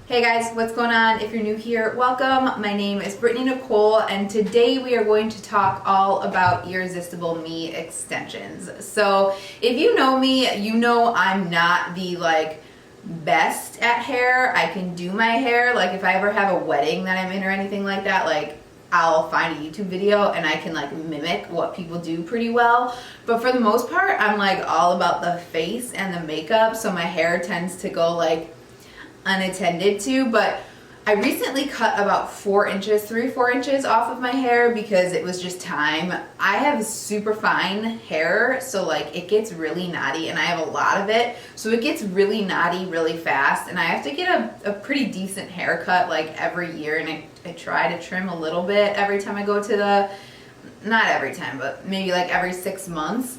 Hey guys, what's going on? If you're new here, welcome. My name is BrittanyNichole, and today we are going to talk all about Irresistible Me extensions. So if you know me, you know I'm not the best at hair. I can do my hair. Like if I ever have a wedding that I'm in or anything like that, I'll find a YouTube video and I can mimic what people do pretty well. But for the most part, I'm all about the face and the makeup, so my hair tends to go unattended to. But I recently cut about 3 or 4 inches off of my hair because it was just time. I have super fine hair, so it gets really knotty, and I have a lot of it, so it gets really knotty really fast, and I have to get a pretty decent haircut every year, and I try to trim a little bit every time I go to not every time, but maybe every 6 months.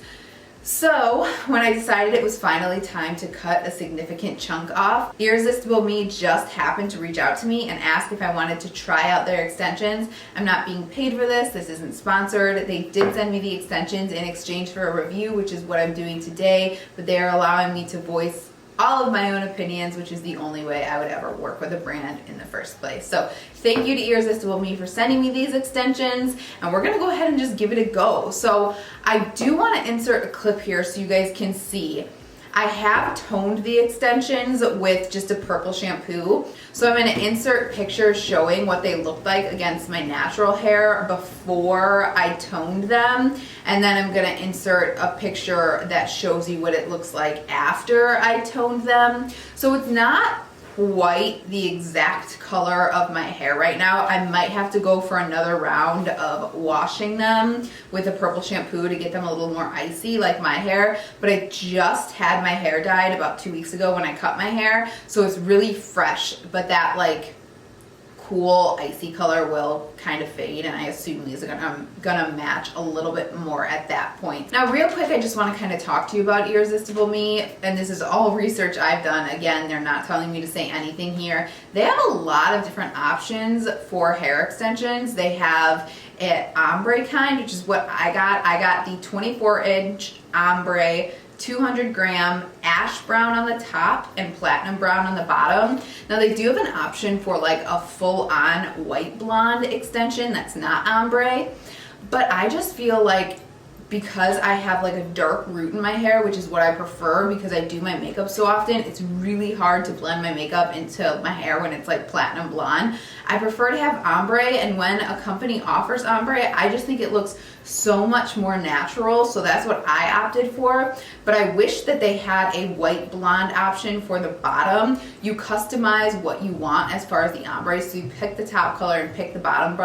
So when I decided it was finally time to cut a significant chunk off, Irresistible Me just happened to reach out to me and ask if I wanted to try out their extensions. I'm not being paid for this. This isn't sponsored. They did send me the extensions in exchange for a review, which is what I'm doing today, but they're allowing me to voice all of my own opinions, which is the only way I would ever work with a brand in the first place. So thank you to Irresistible Me for sending me these extensions, and we're gonna go ahead and just give it a go. So I do wanna insert a clip here so you guys can see. I have toned the extensions with just a purple shampoo. So I'm gonna insert pictures showing what they looked like against my natural hair before I toned them. And then I'm gonna insert a picture that shows you what it looks like after I toned them. So it's not quite the exact color of my hair right now. I might have to go for another round of washing them with a purple shampoo to get them a little more icy like my hair, but I just had my hair dyed about 2 weeks ago when I cut my hair, so it's really fresh, but that cool icy color will kind of fade, and I assume these are gonna match a little bit more at that point. Now real quick, I just want to kind of talk to you about Irresistible Me, and this is all research I've done. Again, they're not telling me to say anything here. They have a lot of different options for hair extensions. They have an ombre kind, which is what I got. I got the 24-inch ombre, 200 gram ash brown on the top and platinum brown on the bottom. Now they do have an option for a full-on white blonde extension that's not ombre, but I just feel because I have a dark root in my hair, which is what I prefer because I do my makeup so often, it's really hard to blend my makeup into my hair when it's platinum blonde. I prefer to have ombre, and when a company offers ombre, I just think it looks so much more natural, so that's what I opted for. But I wish that they had a white blonde option for the bottom. You customize what you want as far as the ombre, so you pick the top color and pick the bottom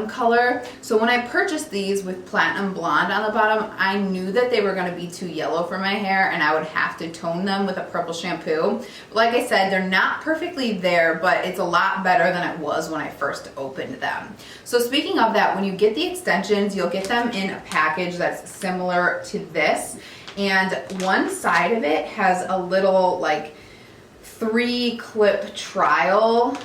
color. So when I purchased these with platinum blonde on the bottom, I knew that they were going to be too yellow for my hair and I would have to tone them with a purple shampoo. Like I said, they're not perfectly there, but it's a lot better than it was when I first opened them. So speaking of that, when you get the extensions, you'll get them in a package that's similar to this, and one side of it has a little 3-clip trial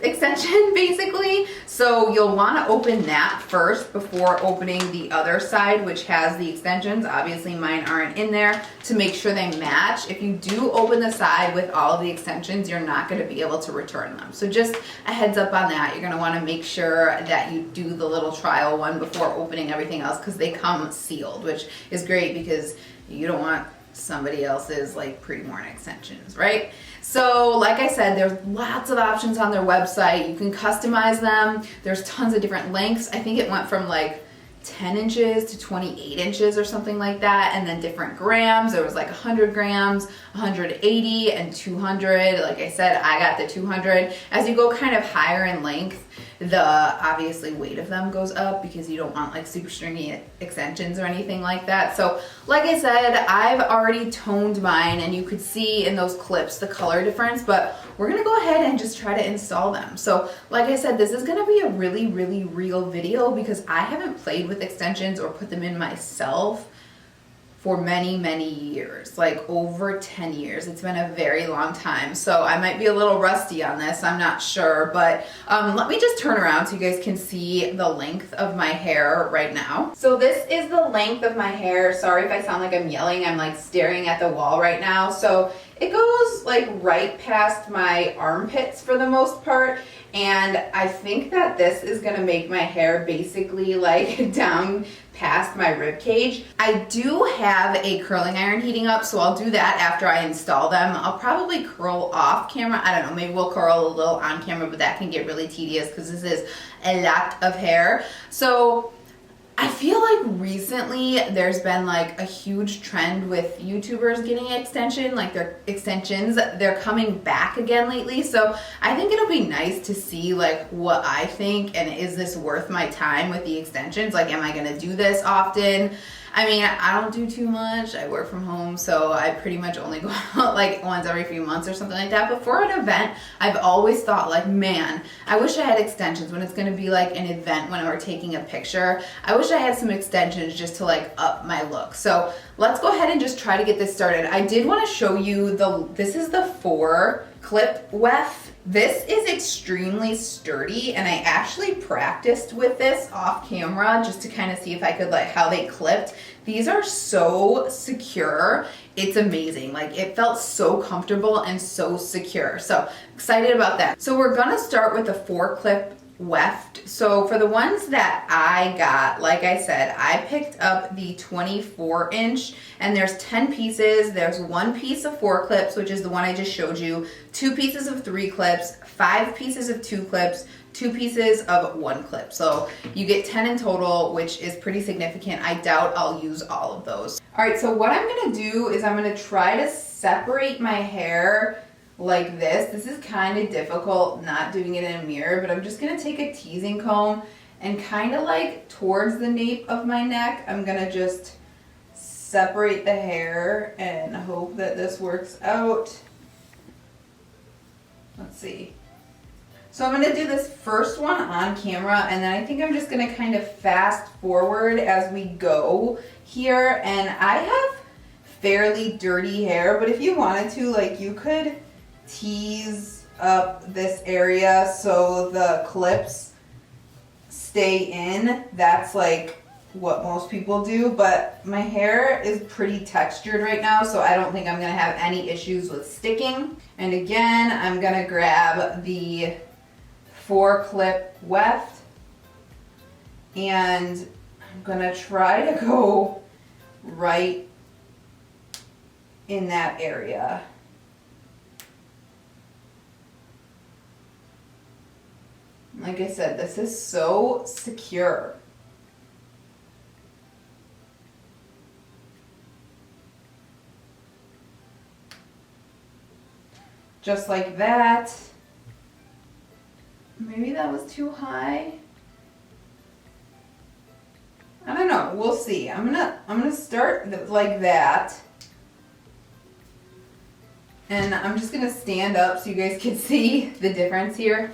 extension basically. So you'll want to open that first before opening the other side, which has the extensions. Obviously mine aren't in there, to make sure they match. If you do open the side with all of the extensions, you're not going to be able to return them. So just a heads up on that. You're going to want to make sure that you do the little trial one before opening everything else, because they come sealed, which is great because you don't want somebody else's pre-worn extensions, right? So like I said, there's lots of options on their website. You can customize them. There's tons of different lengths. I think it went from 10 inches to 28 inches or something like that, and then different grams. There was 100 grams, 180, and 200. Like I said, I got the 200. As you go kind of higher in length, the obviously weight of them goes up because you don't want super stringy extensions or anything like that. So like I said, I've already toned mine, and you could see in those clips the color difference, but we're gonna go ahead and just try to install them. So like I said, this is gonna be a really real video because I haven't played with extensions or put them in myself for many years, over 10 years. It's been a very long time, so I might be a little rusty on this, I'm not sure, but let me just turn around so you guys can see the length of my hair right now. So this is the length of my hair. Sorry if I sound like I'm yelling, I'm staring at the wall right now. So it goes like right past my armpits for the most part. And I think that this is gonna make my hair basically like down past my rib cage. I do have a curling iron heating up, so I'll do that after I install them. I'll probably curl off camera. I don't know, maybe we'll curl a little on camera, but that can get really tedious because this is a lot of hair. So I feel like recently there's been like a huge trend with YouTubers getting extensions. They're coming back again lately. So I think it'll be nice to see like what I think, and is this worth my time with the extensions? Like, am I gonna do this often? I mean, I don't do too much. I work from home, so I pretty much only go out like once every few months or something like that. But for an event, I've always thought like, man, I wish I had extensions when it's gonna be like an event when we're taking a picture. I wish I had some extensions just to like up my look. So let's go ahead and just try to get this started. I did want to show you this is the 4 clip weft. This is extremely sturdy, and I actually practiced with this off camera just to kind of see if I could like how they clipped. These are so secure. It's amazing. Like, it felt so comfortable and so secure. So excited about that. So we're gonna start with the 4 clip weft. So for the ones that I got, like I said, I picked up the 24-inch, and there's 10 pieces. There's 1 piece of 4 clips, which is the one I just showed you, 2 pieces of 3 clips, 5 pieces of 2 clips, 2 pieces of 1 clip. So you get 10 in total, which is pretty significant. I doubt I'll use all of those. All right, so what I'm gonna do is I'm gonna try to separate my hair like this. This is kind of difficult not doing it in a mirror, but I'm just gonna take a teasing comb and kind of like towards the nape of my neck, I'm gonna just separate the hair and hope that this works out. Let's see. So I'm gonna do this first one on camera, and then I think I'm just gonna kind of fast forward as we go here. And I have fairly dirty hair, but if you wanted to, like, you could tease up this area so the clips stay in. That's like what most people do, but my hair is pretty textured right now, so I don't think I'm gonna have any issues with sticking. And again, I'm gonna grab the 4 clip weft, and I'm gonna try to go right in that area. Like I said, this is so secure. Just like that. Maybe that was too high. I don't know, we'll see. I'm gonna start like that. And I'm just gonna stand up so you guys can see the difference here.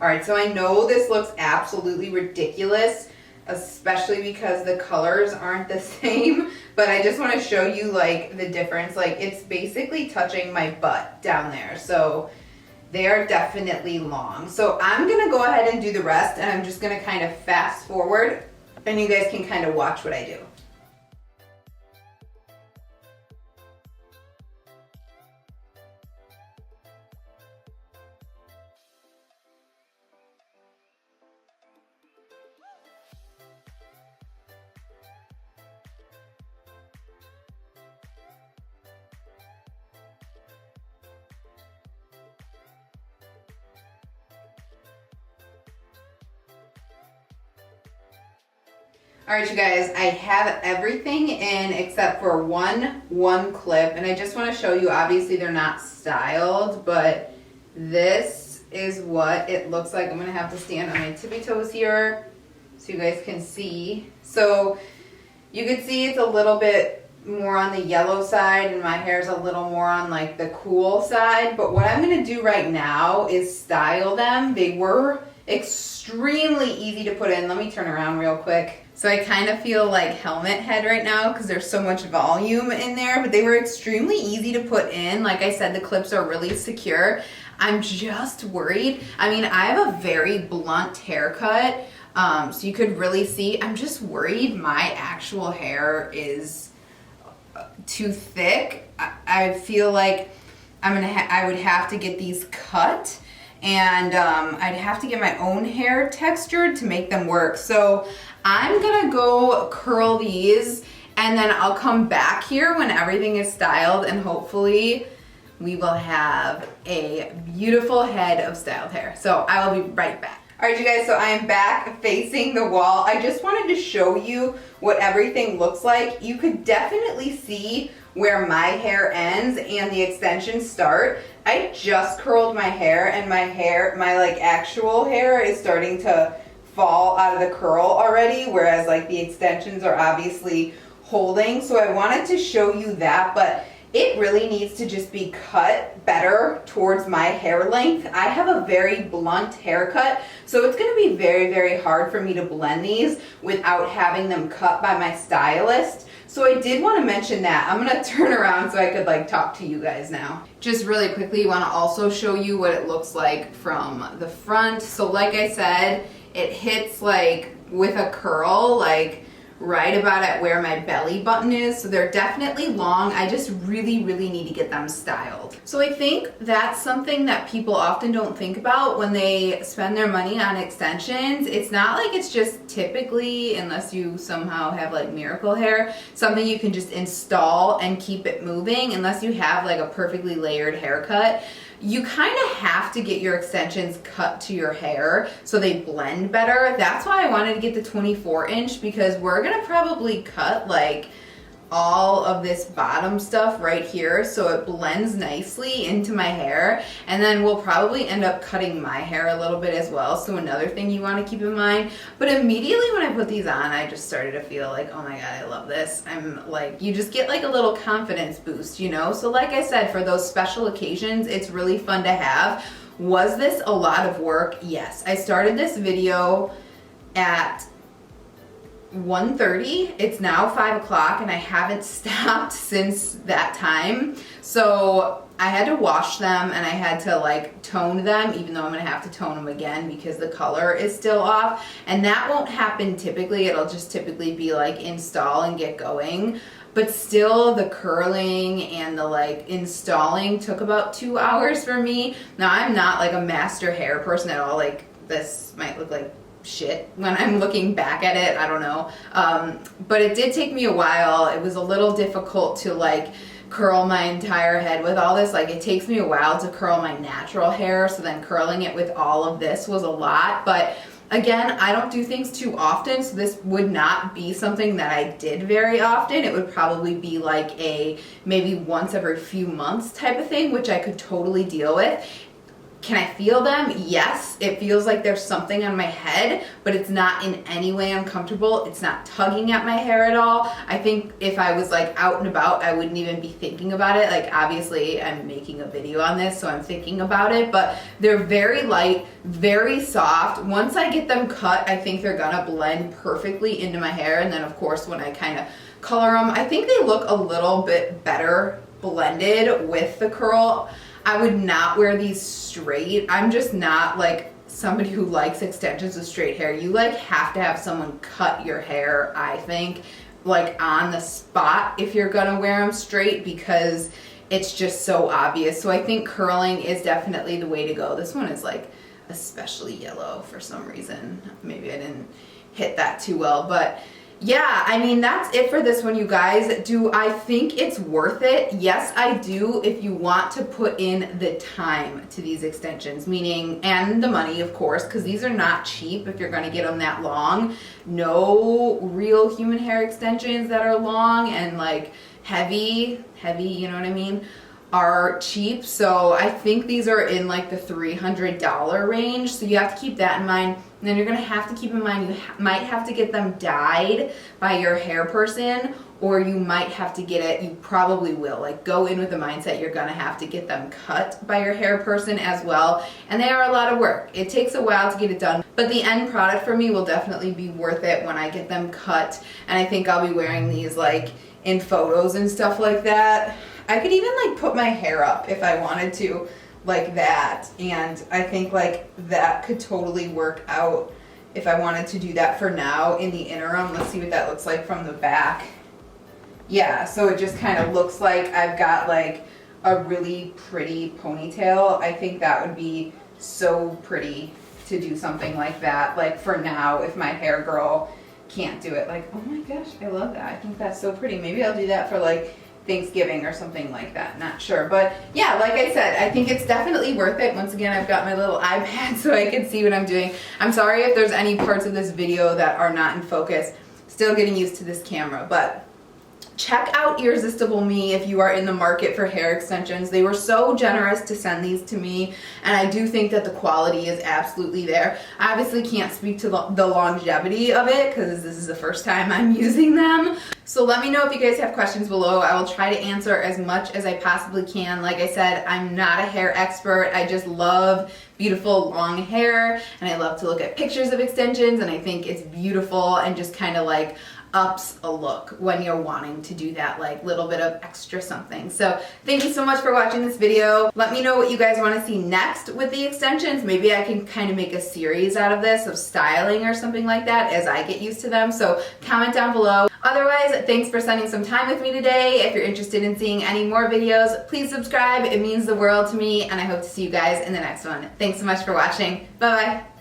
All right, so I know this looks absolutely ridiculous, especially because the colors aren't the same, but I just want to show you like the difference. Like, it's basically touching my butt down there, so they are definitely long. So I'm gonna go ahead and do the rest, and I'm just gonna kind of fast forward, and you guys can kind of watch what I do. All right, you guys, I have everything in except for one clip, and I just want to show you, obviously they're not styled, but this is what it looks like. I'm going to have to stand on my tippy toes here so you guys can see. So you can see it's a little bit more on the yellow side, and my hair's a little more on like the cool side, but what I'm going to do right now is style them. They were extremely easy to put in. Let me turn around real quick. So I kind of feel like helmet head right now because there's so much volume in there, but they were extremely easy to put in. Like I said, the clips are really secure. I'm just worried. I mean, I have a very blunt haircut, So you could really see. I'm just worried my actual hair is too thick. I feel like I would have to get these cut, and I'd have to get my own hair textured to make them work. So I'm gonna go curl these, and then I'll come back here when everything is styled, and hopefully we will have a beautiful head of styled hair. So I will be right back. All right, you guys, so I am back facing the wall. I just wanted to show you what everything looks like. You could definitely see where my hair ends and the extensions start. I just curled my hair, and my like actual hair is starting to fall out of the curl already, whereas like the extensions are obviously holding. So I wanted to show you that, but it really needs to just be cut better towards my hair length. I have a very blunt haircut, so it's gonna be very, very hard for me to blend these without having them cut by my stylist. So I did want to mention that. I'm gonna turn around so I could like talk to you guys now. Just really quickly, want to also show you what it looks like from the front. So like I said, it hits like with a curl, like right about at where my belly button is. So they're definitely long. I just really, really need to get them styled. So I think that's something that people often don't think about when they spend their money on extensions. It's not like it's just typically, unless you somehow have like miracle hair, something you can just install and keep it moving, unless you have like a perfectly layered haircut. You kind of have to get your extensions cut to your hair so they blend better. That's why I wanted to get the 24-inch, because we're gonna probably cut like all of this bottom stuff right here so it blends nicely into my hair, and then we'll probably end up cutting my hair a little bit as well. So another thing you want to keep in mind. But immediately when I put these on, I just started to feel like, oh my god, I love this. I'm like, you just get like a little confidence boost, you know? So like I said, for those special occasions, it's really fun to have. Was this a lot of work? Yes. I started this video at 1:30. It's now 5 o'clock and I haven't stopped since that time. So I had to wash them and I had to like tone them, even though I'm gonna have to tone them again because the color is still off. And that won't happen typically. It'll just typically be like install and get going. But still, the curling and the like installing took about 2 hours for me. Now I'm not like a master hair person at all. Like this might look like shit when I'm looking back at it, I don't know, but it did take me a while. It was a little difficult to like curl my entire head with all this. Like it takes me a while to curl my natural hair, so then curling it with all of this was a lot. But again, I don't do things too often, so this would not be something that I did very often. It would probably be like a maybe once every few months type of thing, which I could totally deal with. Can I feel them? Yes. It feels like there's something on my head, but it's not in any way uncomfortable. It's not tugging at my hair at all. I think if I was like out and about, I wouldn't even be thinking about it. Like obviously I'm making a video on this, so I'm thinking about it, but they're very light, very soft. Once I get them cut, I think they're gonna blend perfectly into my hair. And then of course, when I kind of color them, I think they look a little bit better blended with the curl. I would not wear these straight. I'm just not like somebody who likes extensions with straight hair. You like have to have someone cut your hair, I think, like on the spot if you're gonna wear them straight, because it's just so obvious. So I think curling is definitely the way to go. This one is like especially yellow for some reason. Maybe I didn't hit that too well, but yeah, I mean, that's it for this one, you guys. Do I think it's worth it? Yes, I do, if you want to put in the time to these extensions, meaning, and the money, of course, because these are not cheap if you're going to get them that long. No real human hair extensions that are long and like heavy, you know what I mean, are cheap. So I think these are in like the $300 range. So you have to keep that in mind. And then you're gonna have to keep in mind you might have to get them dyed by your hair person, or you might have to get it, you probably will, like go in with the mindset you're gonna have to get them cut by your hair person as well. And they are a lot of work. It takes a while to get it done, but the end product for me will definitely be worth it when I get them cut. And I think I'll be wearing these like in photos and stuff like that. I could even like put my hair up if I wanted to, like that, and I think like that could totally work out if I wanted to do that for now in the interim. Let's see what that looks like from the back. Yeah, so it just kind of looks like I've got like a really pretty ponytail. I think that would be so pretty to do something like that, like for now, if my hair girl can't do it. Like, oh my gosh, I love that. I think that's so pretty. Maybe I'll do that for like Thanksgiving or something like that, not sure. But yeah, like I said, I think it's definitely worth it. Once again, I've got my little iPad so I can see what I'm doing. I'm sorry if there's any parts of this video that are not in focus. Still getting used to this camera, but check out Irresistible Me if you are in the market for hair extensions. They were so generous to send these to me, and I do think that the quality is absolutely there. I obviously can't speak to the longevity of it because this is the first time I'm using them. So let me know if you guys have questions below. I will try to answer as much as I possibly can. Like I said, I'm not a hair expert. I just love beautiful long hair, and I love to look at pictures of extensions, and I think it's beautiful and just kind of like ups a look when you're wanting to do that like little bit of extra something. So thank you so much for watching this video. Let me know what you guys want to see next with the extensions. Maybe I can kind of make a series out of this of styling or something like that as I get used to them. So comment down below. Otherwise, thanks for spending some time with me today. If you're interested in seeing any more videos, please subscribe. It means the world to me, and I hope to see you guys in the next one. Thanks so much for watching. Bye bye.